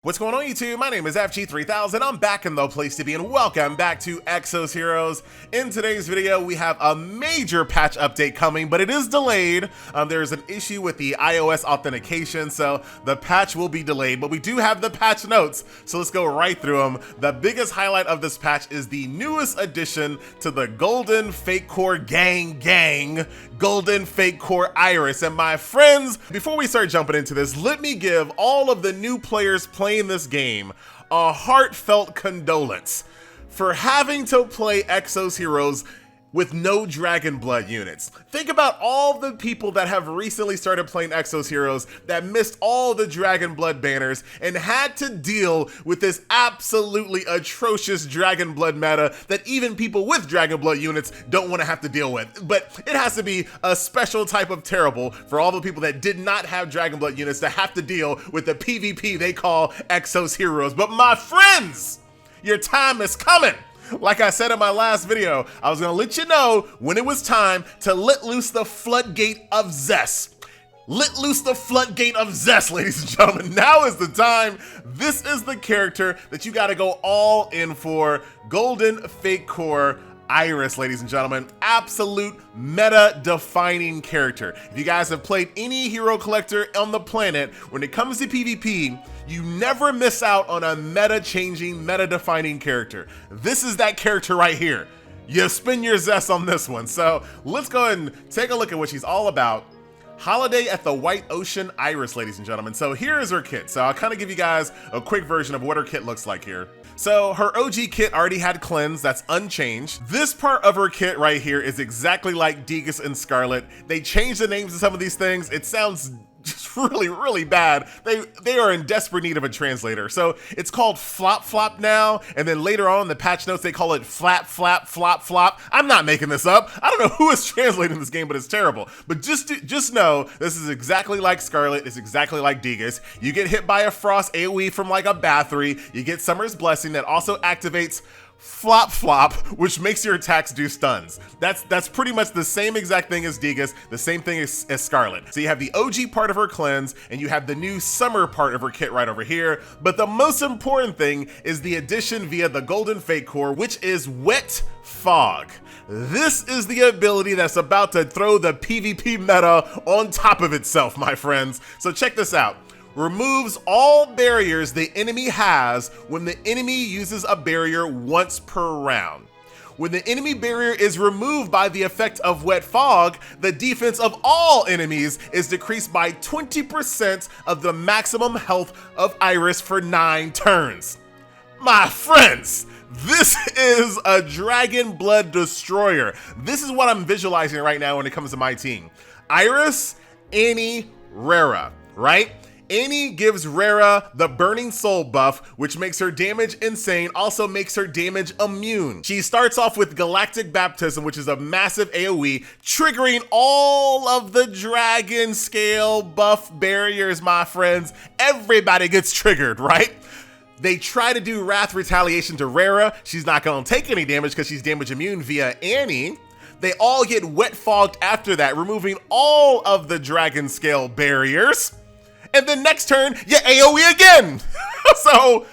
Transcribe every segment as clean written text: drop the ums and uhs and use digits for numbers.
What's going on YouTube? My name is FG3000. I'm back in the place to be and welcome back to Exos Heroes. In today's video, we have a major patch update coming, but it is delayed. There's an issue with the iOS authentication, so the patch will be delayed, but we do have the patch notes, so let's go right through them. The biggest highlight of this patch is the newest addition to the Golden Fake Core Gang, Golden Fake Core Iris. And my friends, before we start jumping into this, let me give all of the new players playing this game a heartfelt condolence for having to play Exos Heroes with no Dragon Blood units. Think about all the people that have recently started playing Exos Heroes that missed all the Dragon Blood banners and had to deal with this absolutely atrocious Dragon Blood meta that even people with Dragon Blood units don't want to have to deal with. But it has to be a special type of terrible for all the people that did not have Dragon Blood units to have to deal with the PvP they call Exos Heroes. But my friends, your time is coming. Like I said in my last video, I was gonna let you know when it was time to let loose the floodgate of zest. Let loose the floodgate of zest, ladies and gentlemen. Now is the time. This is the character that you gotta go all in for. Golden Fake Core Iris, ladies and gentlemen. Absolute meta-defining character. If you guys have played any hero collector on the planet, when it comes to PvP, you never miss out on a meta-changing, meta-defining character. This is that character right here. You spin your zest on this one. So let's go ahead and take a look at what she's all about. Holiday at the White Ocean Iris, ladies and gentlemen. So here is her kit. So I'll kind of give you guys a quick version of what her kit looks like here. So her OG kit already had cleanse, that's unchanged. This part of her kit right here is exactly like Degas and Scarlet. They changed the names of some of these things. It sounds just really bad. They are in desperate need of a translator. So it's called Flop Flop now, and then later on in the patch notes they call it Flap Flap Flop Flop. I'm not making this up. I don't know who is translating this game, but it's terrible. But just know this is exactly like Scarlet. It's exactly like Degas. You get hit by a Frost AoE from like a Bathory. You get Summer's Blessing that also activates Flop Flop, which makes your attacks do stuns. That's pretty much the same exact thing as Degas, the same thing as Scarlet. So you have the OG part of her cleanse, and you have the new summer part of her kit right over here. But the most important thing is the addition via the Golden Fake Core, which is Wet Fog. This is the ability that's about to throw the PvP meta on top of itself, my friends. So check this out. Removes all barriers the enemy has when the enemy uses a barrier once per round. When the enemy barrier is removed by the effect of Wet Fog, the defense of all enemies is decreased by 20% of the maximum health of Iris for 9 turns. My friends, this is a Dragon Blood destroyer. This is what I'm visualizing right now when it comes to my team. Iris, Annie, Rara, right? Annie gives Rara the Burning Soul buff, which makes her damage insane, also makes her damage immune. She starts off with Galactic Baptism, which is a massive AoE, triggering all of the dragon scale buff barriers, my friends. Everybody gets triggered, right? They try to do Wrath Retaliation to Rara. She's not gonna take any damage because she's damage immune via Annie. They all get Wet Fogged after that, removing all of the dragon scale barriers. And then next turn, you AoE again. So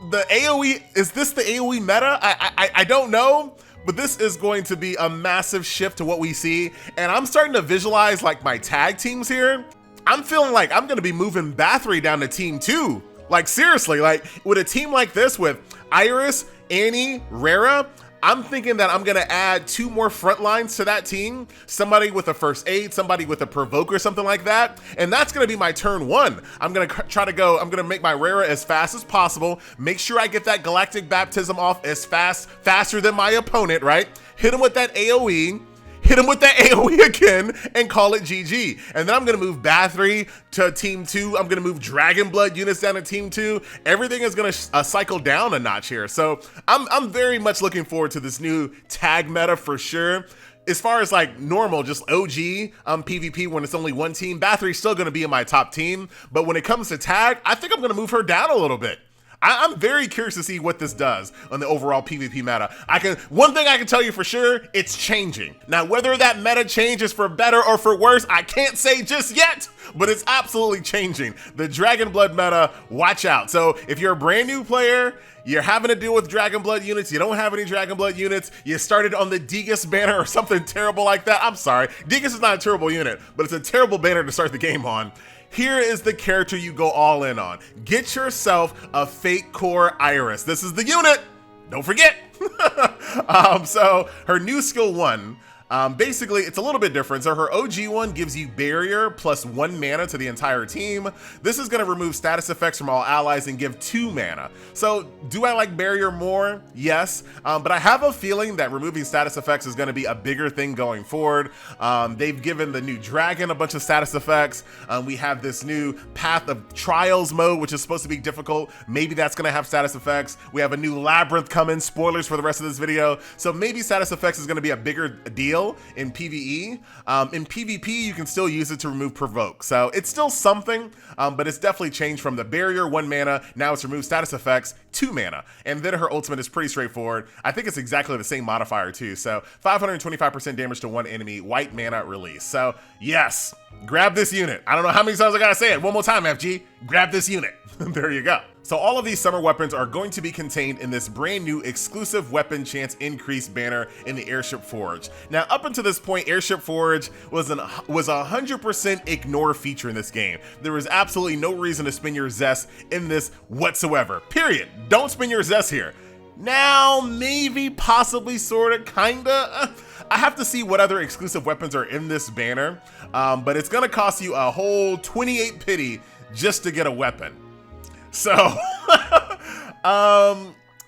the AoE, is this the AoE meta? I don't know, but this is going to be a massive shift to what we see. And I'm starting to visualize like my tag teams here. I'm feeling like I'm gonna be moving Bathory down to team 2. Like seriously, like with a team like this with Iris, Annie, Rara, I'm thinking that I'm gonna add 2 more front lines to that team. Somebody with a first aid, somebody with a provoke or something like that. And that's gonna be my turn 1. I'm gonna try to go, I'm gonna make my Rara as fast as possible. Make sure I get that Galactic Baptism off as faster than my opponent, right? Hit him with that AoE. Hit him with that AoE again and call it GG. And then I'm gonna move Bathory to team 2. I'm gonna move Dragon Blood units down to team 2. Everything is gonna cycle down a notch here. So I'm very much looking forward to this new tag meta for sure. As far as like normal, just OG PvP when it's only one team, Bathory's still gonna be in my top team. But when it comes to tag, I think I'm gonna move her down a little bit. I'm very curious to see what this does on the overall PvP meta. One thing I can tell you for sure, it's changing. Now, whether that meta changes for better or for worse, I can't say just yet, but it's absolutely changing. The Dragon Blood meta, watch out. So if you're a brand new player, you're having to deal with Dragon Blood units, you don't have any Dragon Blood units, you started on the Degas banner or something terrible like that. I'm sorry, Degas is not a terrible unit, but it's a terrible banner to start the game on. Here is the character you go all in on. Get yourself a Fate Core Iris. This is the unit, don't forget. So her new skill 1, basically, it's a little bit different. So her OG one gives you barrier plus 1 mana to the entire team. This is going to remove status effects from all allies and give 2 mana. So do I like barrier more? Yes, but I have a feeling that removing status effects is going to be a bigger thing going forward. They've given the new dragon a bunch of status effects. We have this new Path of Trials mode, which is supposed to be difficult. Maybe that's going to have status effects. We have a new Labyrinth coming. Spoilers for the rest of this video. So maybe status effects is going to be a bigger deal in PvE. In PvP, you can still use it to remove provoke. So it's still something, but it's definitely changed from the barrier 1 mana. Now it's remove status effects 2 mana. And then her ultimate is pretty straightforward. I think it's exactly the same modifier too. So 525% damage to 1 enemy, white mana release. So yes, grab this unit. I don't know how many times I gotta say it. One more time, FG, grab this unit. There you go. So all of these summer weapons are going to be contained in this brand new exclusive weapon chance increase banner in the Airship Forge. Now, up until this point, Airship Forge was a 100% ignore feature in this game. There was absolutely no reason to spend your zest in this whatsoever. Period. Don't spend your zest here. Now, maybe, possibly, sorta, kinda. I have to see what other exclusive weapons are in this banner, but it's gonna cost you a whole 28 pity just to get a weapon. So,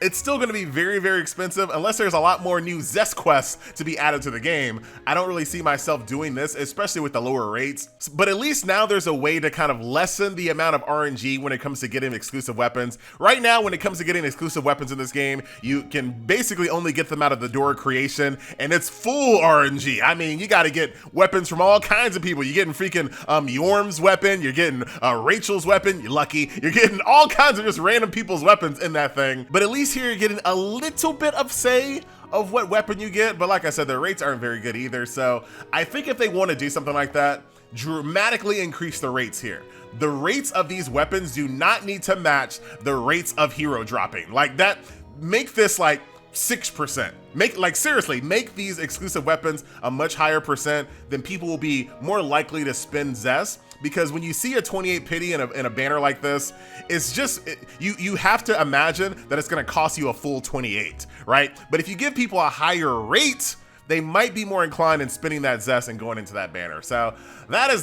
it's still going to be very, very expensive unless there's a lot more new Zest quests to be added to the game. I don't really see myself doing this, especially with the lower rates. But at least now there's a way to kind of lessen the amount of RNG when it comes to getting exclusive weapons. Right now, when it comes to getting exclusive weapons in this game, you can basically only get them out of the door creation, and it's full RNG. I mean, you got to get weapons from all kinds of people. You're getting freaking Yorm's weapon, you're getting Rachel's weapon, you're lucky. You're getting all kinds of just random people's weapons in that thing. But at least here you're getting a little bit of say of what weapon you get, but like I said, the rates aren't very good either. So I think if they want to do something like that, dramatically increase the rates here. The rates of these weapons do not need to match the rates of hero dropping. Like that, make this like 6%. Seriously, make these exclusive weapons a much higher percent, then people will be more likely to spend zest. Because when you see a 28 pity in a banner like this, it's just, you have to imagine that it's gonna cost you a full 28, right? But if you give people a higher rate, they might be more inclined in spending that zest and going into that banner. So that's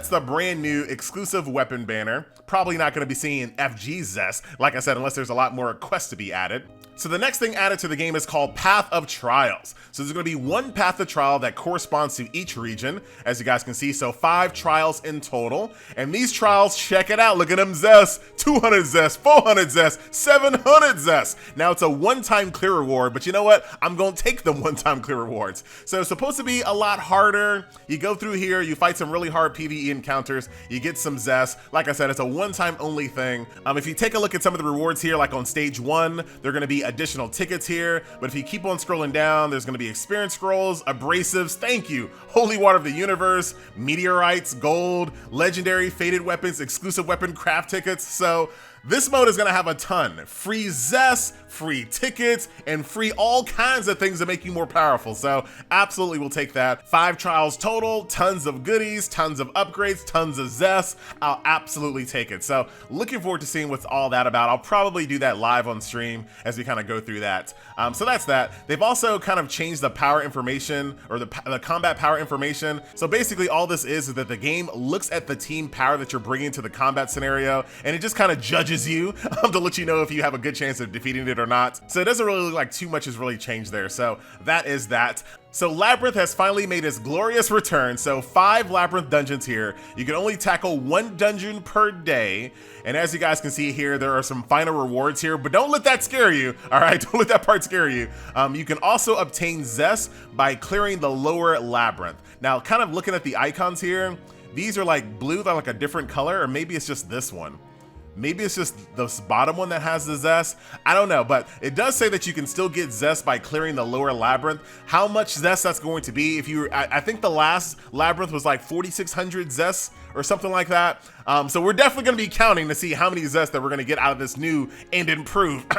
the brand new exclusive weapon banner. Probably not gonna be seeing FG zest, like I said, unless there's a lot more quests to be added. So the next thing added to the game is called Path of Trials. So there's gonna be 1 Path of Trial that corresponds to each region, as you guys can see. So 5 trials in total. And these trials, check it out, look at them zest, 200 zest, 400 zest, 700 zest. Now it's a one-time clear reward, but you know what? I'm gonna take them one-time clear rewards. So it's supposed to be a lot harder. You go through here, you fight some really hard PvE encounters, you get some zest. Like I said, it's a one-time only thing. If you take a look at some of the rewards here, like on stage 1, they're gonna be additional tickets here, but if you keep on scrolling down, there's going to be experience scrolls, abrasives, thank you, holy water of the universe, meteorites, gold, legendary, fated weapons, exclusive weapon craft tickets. So this mode is going to have a ton. Free zest, free tickets, and free all kinds of things that make you more powerful. So absolutely we'll take that. 5 trials total, tons of goodies, tons of upgrades, tons of zest. I'll absolutely take it. So looking forward to seeing what's all that about. I'll probably do that live on stream as we kind of go through that. So that's that. They've also kind of changed the power information, or the combat power information. So basically all this is that the game looks at the team power that you're bringing to the combat scenario, and it just kind of judges you to let you know if you have a good chance of defeating it or not. So it doesn't really look like too much has really changed there. So that is that. So Labyrinth has finally made its glorious return. So 5 Labyrinth dungeons here. You can only tackle 1 dungeon per day. And as you guys can see here, there are some final rewards here, but don't let that scare you. All right, don't let that part scare you. You can also obtain zest by clearing the lower labyrinth. Now, kind of looking at the icons here, these are like blue, they're like a different color, or maybe it's just this one. Maybe it's just this bottom one that has the Zest. I don't know, but it does say that you can still get Zest by clearing the lower labyrinth. How much Zest that's going to be, if you, I think the last labyrinth was like 4,600 Zest or something like that. So we're definitely going to be counting to see how many Zest that we're going to get out of this new and improved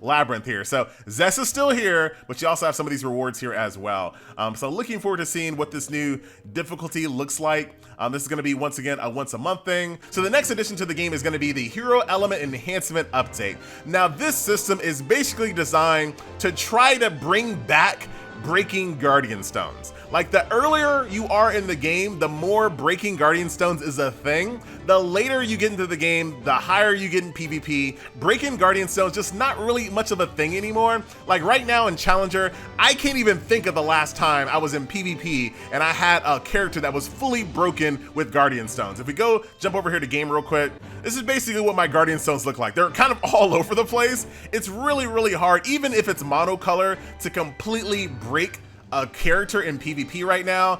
labyrinth here. So Zest is still here, but you also have some of these rewards here as well. So looking forward to seeing what this new difficulty looks like. This is going to be, once again, a once a month thing. So the next addition to the game is going to be the Hero Element Enhancement update. Now this system is basically designed to try to bring back breaking Guardian Stones. Like, the earlier you are in the game, the more breaking Guardian Stones is a thing. The later you get into the game, the higher you get in PvP. Breaking Guardian Stones just not really much of a thing anymore. Like right now in Challenger, I can't even think of the last time I was in PvP and I had a character that was fully broken with Guardian Stones. If we go jump over here to game real quick, this is basically what my Guardian Stones look like. They're kind of all over the place. It's really, really hard, even if it's monocolor, to completely break a character in PvP right now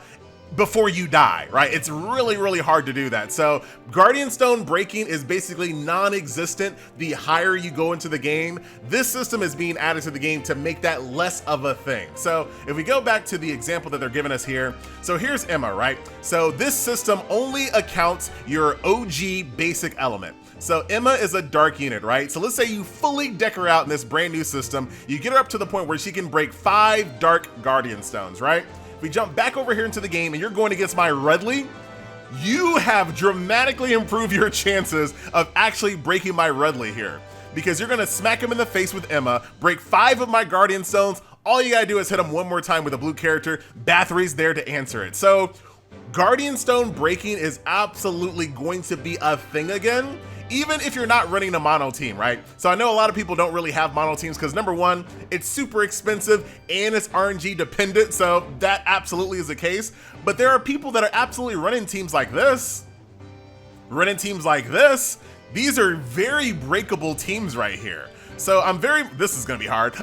before you die, right? It's really, really hard to do that. So Guardian Stone breaking is basically non-existent the higher you go into the game. This system is being added to the game to make that less of a thing. So if we go back to the example that they're giving us here, so here's Emma, right? So this system only accounts your OG basic element. So Emma is a dark unit, right? So let's say you fully deck her out in this brand new system. You get her up to the point where she can break 5 dark Guardian Stones, right? If we jump back over here into the game and you're going against my Redley, you have dramatically improved your chances of actually breaking my Redley here, because you're gonna smack him in the face with Emma, break 5 of my Guardian Stones. All you gotta do is hit him one more time with a blue character. Bathory's there to answer it. So Guardian Stone breaking is absolutely going to be a thing again, even if you're not running a mono team, right? So I know a lot of people don't really have mono teams because, number one, it's super expensive and it's RNG dependent, so that absolutely is the case. But there are people that are absolutely running teams like this. These are very breakable teams right here. So this is gonna be hard,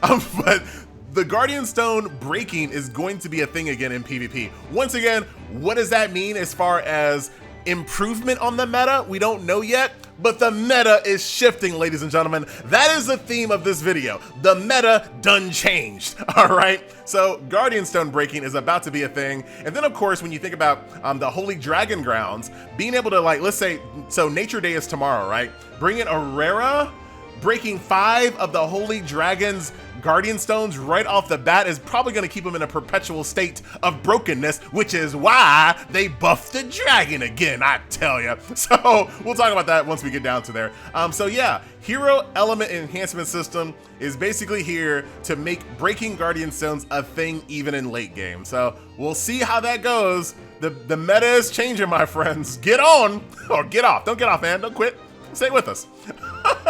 but the Guardian Stone breaking is going to be a thing again in PvP. Once again, what does that mean as far as improvement on the meta? We don't know yet, but the meta is shifting, ladies and gentlemen. That is the theme of this video. The meta done changed, all right? So Guardian Stone breaking is about to be a thing. And then of course, when you think about the Holy Dragon Grounds, being able to, like, let's say, so Nature Day is tomorrow, right? Bring in Aurora, breaking 5 of the Holy Dragon's Guardian Stones right off the bat is probably going to keep them in a perpetual state of brokenness, which is why they buffed the dragon again, I tell you. So we'll talk about that once we get down to there. So yeah, Hero Element Enhancement System is basically here to make breaking Guardian Stones a thing even in late game. So we'll see how that goes. The meta is changing, my friends. Get on or get off. Don't get off, man. Don't quit. Stay with us.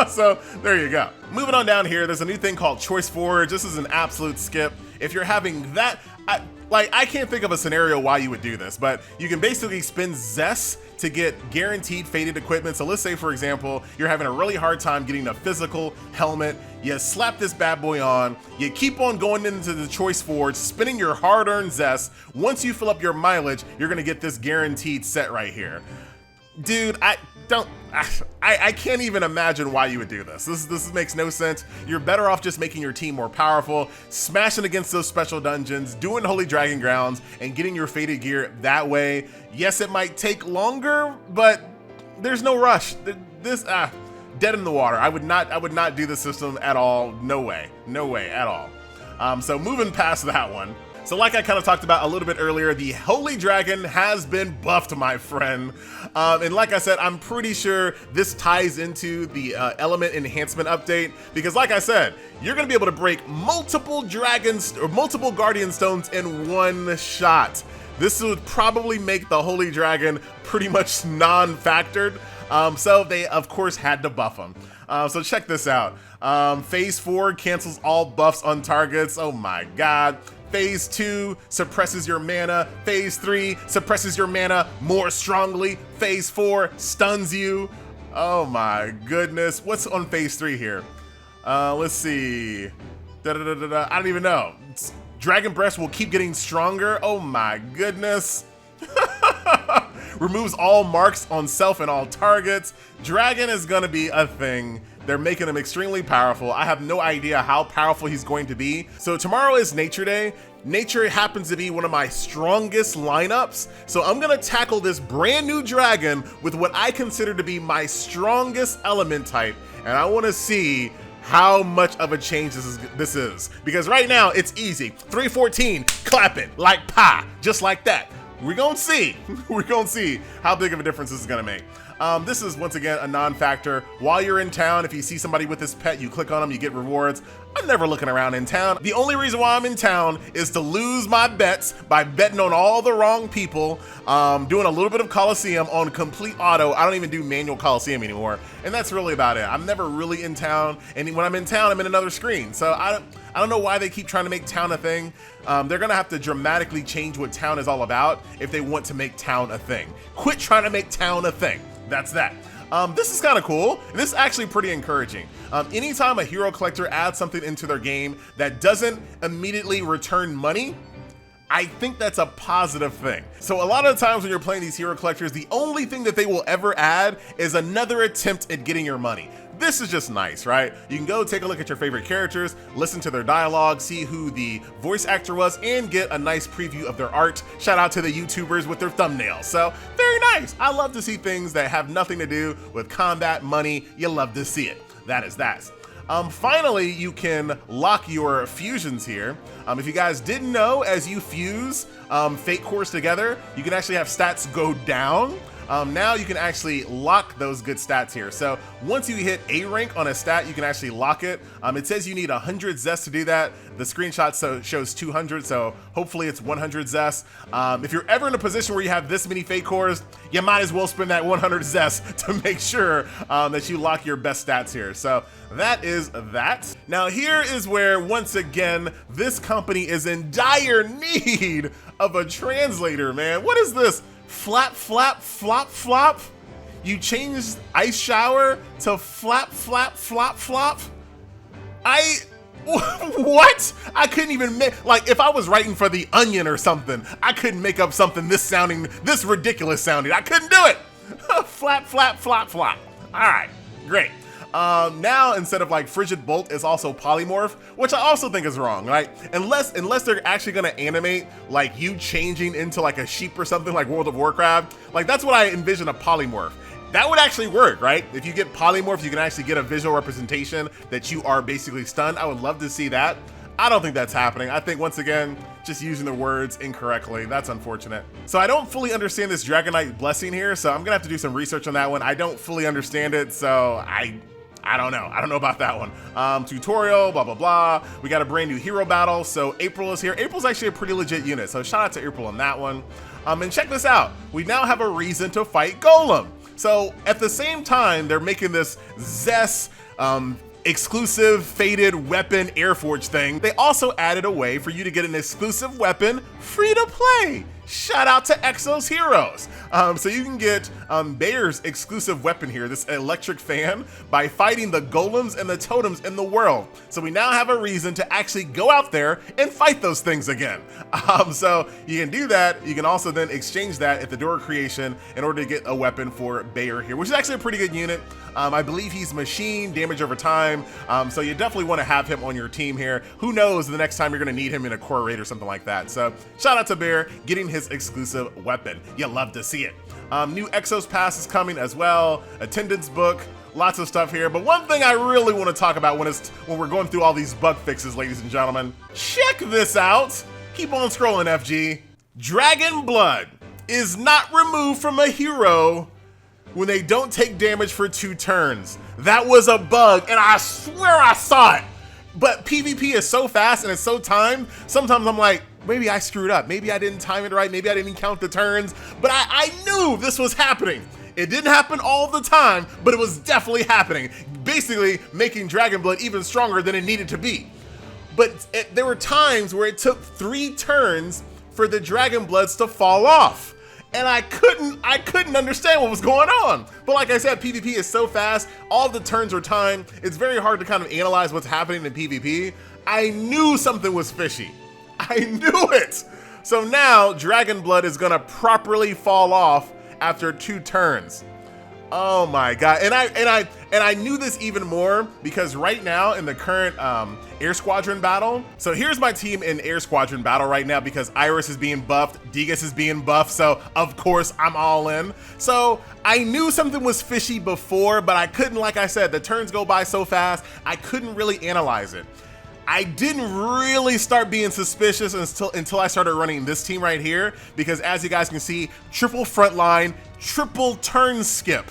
So there you go. Moving on down here, there's a new thing called Choice Forge. This is an absolute skip. If you're having that, I can't think of a scenario why you would do this, but you can basically spend Zest to get guaranteed faded equipment. So let's say, for example, you're having a really hard time getting a physical helmet. You slap this bad boy on, you keep on going into the Choice Forge, spending your hard-earned Zest. Once you fill up your mileage, you're gonna get this guaranteed set right here. Dude, I can't even imagine why you would do this. This makes no sense. You're better off just making your team more powerful, smashing against those special dungeons, doing Holy Dragon Grounds, and getting your faded gear that way. Yes, it might take longer, but there's no rush. This dead in the water. I would not do the system at all. No way at all. So moving past that one. So like I kind of talked about a little bit earlier, the Holy Dragon has been buffed, my friend. And like I said, I'm pretty sure this ties into the Element Enhancement update, because like I said, you're gonna be able to break multiple dragons or multiple Guardian Stones in one shot. This would probably make the Holy Dragon pretty much non-factored. So they of course had to buff him. So check this out. Phase 4 cancels all buffs on targets. Oh my God. Phase 2 suppresses your mana. Phase 3 suppresses your mana more strongly. Phase 4 stuns you. Oh my goodness. What's on Phase 3 here? Let's see. I don't even know. Dragon Breath will keep getting stronger. Oh my goodness. removes all marks on self and all targets. Dragon is gonna be a thing. They're making him extremely powerful. I have no idea how powerful he's going to be. So tomorrow is Nature Day. Nature happens to be one of my strongest lineups. So I'm gonna tackle this brand new dragon with what I consider to be my strongest element type. And I wanna see how much of a change this is. Because right now it's easy. 314, clap it, like pie, just like that. We're gonna see. We're gonna see how big of a difference this is gonna make. This is, once again, a non-factor. While you're in town, if you see somebody with this pet, you click on them, you get rewards. I'm never looking around in town. The only reason why I'm in town is to lose my bets by betting on all the wrong people, doing a little bit of Coliseum on complete auto. I don't even do manual Coliseum anymore, and that's really about it. I'm never really in town, and when I'm in town, I'm in another screen. So I don't know why they keep trying to make town a thing. They're gonna have to dramatically change what town is all about if they want to make town a thing. Quit trying to make town a thing. That's that. This is kind of cool, and this is actually pretty encouraging. Anytime a hero collector adds something into their game that doesn't immediately return money, I think that's a positive thing. So a lot of the times when you're playing these hero collectors, the only thing that they will ever add is another attempt at getting your money. This is just nice, right? You can go take a look at your favorite characters, listen to their dialogue, see who the voice actor was, and get a nice preview of their art. Shout out to the YouTubers with their thumbnails. So very nice. I love to see things that have nothing to do with combat, money. You love to see it. That is that. Finally, you can lock your fusions here. If you guys didn't know, as you fuse fate cores together, you can actually have stats go down. Now you can actually lock those good stats here. So once you hit A rank on a stat, you can actually lock it. It says you need 100 zest to do that. The screenshot shows 200, so hopefully it's 100 zest. If you're ever in a position where you have this many fate cores, you might as well spend that 100 zest to make sure that you lock your best stats here. So that is that. Now here is where, once again, this company is in dire need of a translator, man. What is this? Flap, flap, flop, flop. You changed ice shower to flap, flap, flop, flop. What? I couldn't even make, like, if I was writing for The Onion or something, I couldn't make up something this ridiculous sounding. I couldn't do it. Flap, flap, flop, flop. All right, great. Now, instead of like Frigid Bolt, is also polymorph, which I also think is wrong, right? Unless they're actually gonna animate like you changing into like a sheep or something like World of Warcraft. Like, that's what I envision a polymorph. That would actually work, right? If you get polymorph, you can actually get a visual representation that you are basically stunned. I would love to see that. I don't think that's happening. I think, once again, just using the words incorrectly. That's unfortunate. So I don't fully understand this Dragonite blessing here, so I'm gonna have to do some research on that one. I don't fully understand it, so I don't know. I don't know about that one. Tutorial, blah, blah, blah. We got a brand new hero battle. So April is here. April's actually a pretty legit unit. So shout out to April on that one. And check this out. We now have a reason to fight Golem. So at the same time, they're making this Zest exclusive fated weapon Airforge thing. They also added a way for you to get an exclusive weapon free to play. Shout out to Exos Heroes. So you can get Bayer's exclusive weapon here, this electric fan, by fighting the golems and the totems in the world. So we now have a reason to actually go out there and fight those things again. So you can do that. You can also then exchange that at the door of creation in order to get a weapon for Bayer here, which is actually a pretty good unit. I believe he's machine, damage over time. So you definitely want to have him on your team here. Who knows the next time you're going to need him in a core raid or something like that. So shout out to Bayer getting his exclusive weapon. You love to see it. New Exos Pass is coming as well. Attendance book. Lots of stuff here. But one thing I really want to talk about when we're going through all these bug fixes, ladies and gentlemen. Check this out. Keep on scrolling, FG. Dragon Blood is not removed from a hero when they don't take damage for 2 turns. That was a bug, and I swear I saw it. But PvP is so fast and it's so timed, sometimes I'm like, maybe I screwed up. Maybe I didn't time it right. Maybe I didn't count the turns. But I knew this was happening. It didn't happen all the time, but it was definitely happening. Basically making Dragon Blood even stronger than it needed to be. But there were times where it took 3 turns for the Dragon Bloods to fall off. And I couldn't understand what was going on. But like I said, PvP is so fast, all the turns are timed. It's very hard to kind of analyze what's happening in PvP. I knew something was fishy. I knew it. So now Dragon Blood is gonna properly fall off after 2 turns. Oh my god. And I knew this even more because right now in the current Air Squadron battle, so here's my team in Air Squadron battle right now because Iris is being buffed, Degas is being buffed, so of course I'm all in. So I knew something was fishy before, but I couldn't, like I said, the turns go by so fast, I couldn't really analyze it. I didn't really start being suspicious until I started running this team right here, because as you guys can see, triple frontline, triple turn skip.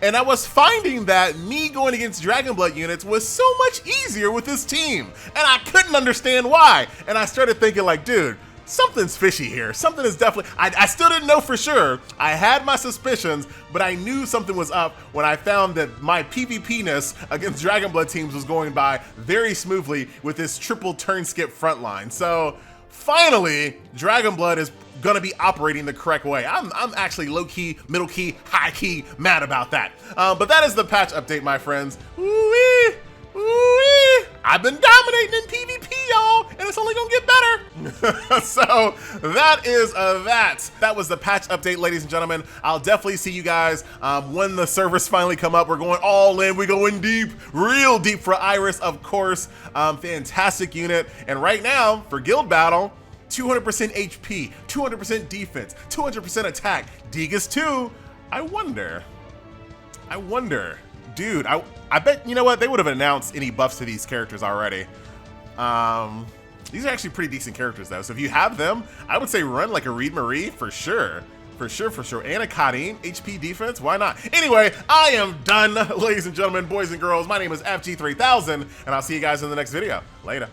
And I was finding that me going against Dragonblood units was so much easier with this team, and I couldn't understand why. And I started thinking like, dude, something's fishy here. Something is definitely, I still didn't know for sure. I had my suspicions, but I knew something was up when I found that my PvP-ness against Dragonblood teams was going by very smoothly with this triple turn skip frontline. So finally, Dragonblood is gonna be operating the correct way. I'm actually low-key, middle-key, high-key mad about that. But that is the patch update, my friends. Ooh-wee, ooh-wee. I've been dominating in PvP, y'all, and it's only gonna get better. So that is that. That was the patch update, ladies and gentlemen. I'll definitely see you guys when the servers finally come up. We're going all in. We're going deep, real deep for Iris, of course. Fantastic unit. And right now, for Guild Battle, 200% HP, 200% defense, 200% attack. Degas 2. I wonder, dude, I bet, you know what, they would have announced any buffs to these characters already. These are actually pretty decent characters though, so if you have them, I would say run like a Reed Marie for sure. For sure. And a Karim, HP defense, why not? Anyway, I am done, ladies and gentlemen, boys and girls. My name is FG3000, and I'll see you guys in the next video. Later.